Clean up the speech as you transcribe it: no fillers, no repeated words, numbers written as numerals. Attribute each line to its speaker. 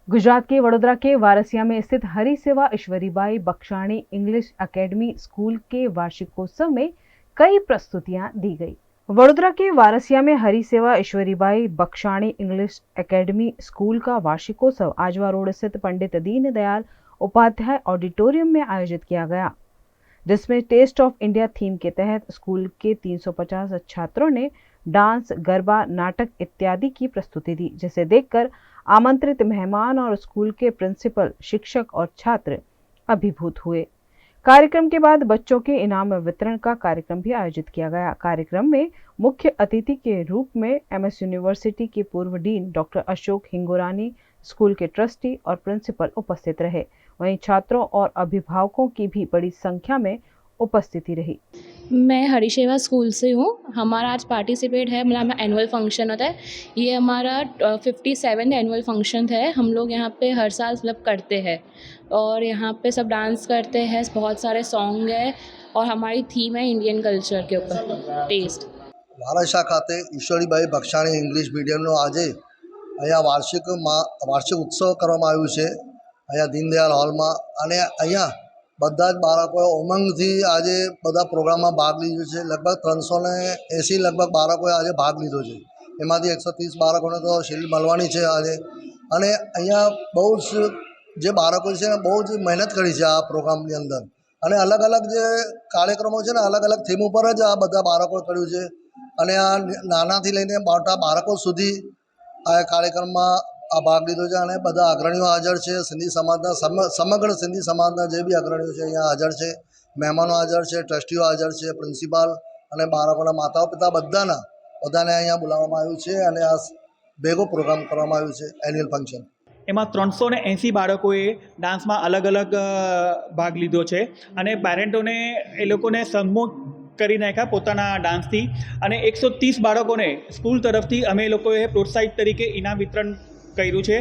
Speaker 1: गुजरात के वडोदरा के वारसिया में स्थित हरि सेवा ईश्वरीबाई बख्शाणी इंग्लिश एकेडमी स्कूल के वार्षिकोत्सव में कई प्रस्तुतियां दी गई। वडोदरा के वारसिया में हरि सेवा ईश्वरीबाई बख्शाणी इंग्लिश एकेडमी स्कूल का वार्षिकोत्सव आजवा रोड स्थित पंडित दीनदयाल उपाध्याय ऑडिटोरियम में आयोजित किया गया, जिसमें टेस्ट ऑफ इंडिया थीम के तहत स्कूल के 350 छात्रों ने डांस, गरबा, नाटक इत्यादि की प्रस्तुति दी, जिसे देखकर आमंत्रित मेहमान और स्कूल के प्रिंसिपल, शिक्षक और छात्र अभिभूत हुए। कार्यक्रम के बाद बच्चों के इनाम वितरण का कार्यक्रम भी आयोजित किया गया। कार्यक्रम में मुख्य अतिथि के रूप में एमएस यूनिवर्सिटी के पूर्व dean doctor Ashok Hingorani, school के ट्रस्टी और प्रिंसिपल उपस्थित रहे। वहीं छात्रों और अभिभावकों की भी बड़ी संख्या में उपस्थिति रही।
Speaker 2: मैं हरिसेवा स्कूल से हूँ। हमारा आज पार्टिसिपेट है, मतलब हमारा एनुअल फंक्शन होता है। ये हमारा 57 एनुअल फंक्शन है। हम लोग यहाँ पे हर साल मतलब करते हैं और यहाँ पे सब डांस करते हैं, बहुत सारे सॉन्ग है और हमारी थीम है इंडियन कल्चर के ऊपर टेस्ट।
Speaker 3: વારાસા ખાતે ઈશ્વરીબાઈ બક્ષાણી ઇંગ્લિશ મીડિયમનો આજે અહીંયા વાર્ષિક ઉત્સવ કરવામાં આવ્યું છે અહીંયા દીનદયાળ હોલમાં। અને અહીંયા બધા જ બાળકોએ ઉમંગથી આજે બધા પ્રોગ્રામમાં ભાગ લીધો છે। લગભગ 380 લગભગ બાળકોએ આજે ભાગ લીધો છે। એમાંથી 130 બાળકોને તો શિલ્ડ મળવાની છે આજે। અને અહીંયા બહુ જ જે બાળકો છે ને બહુ જ મહેનત કરી છે આ પ્રોગ્રામની અંદર। અને અલગ અલગ જે કાર્યક્રમો છે ને અલગ અલગ થીમ ઉપર જ આ બધા બાળકોએ કર્યું છે। અને આ નાનાથી લઈને મોટા બાળકો સુધી આ કાર્યક્રમમાં આ ભાગ લીધો છે। અને બધા અગ્રણીઓ હાજર છે, સિંધી સમાજના સમગ્ર સિંધી સમાજના જે બી અગ્રણીઓ છે અહીંયા હાજર છે, મહેમાનો હાજર છે, ટ્રસ્ટીઓ હાજર છે, પ્રિન્સિપાલ અને બાળકોના માતાઓ પિતા બધાને અહીંયા બોલાવવામાં આવ્યું છે અને આ ભેગો પ્રોગ્રામ કરવામાં આવ્યું છે એન્યુઅલ ફંક્શન।
Speaker 4: એમાં 380 બાળકોએ ડાન્સમાં અલગ અલગ ભાગ લીધો છે અને પેરેન્ટોને એ લોકોને સન્મુખ કરી નાખ્યા પોતાના ડાન્સથી। અને 130 બાળકોને સ્કૂલ તરફથી અમે લોકોએ પ્રોત્સાહિત તરીકે ઇનામ વિતરણ કર્યું છે।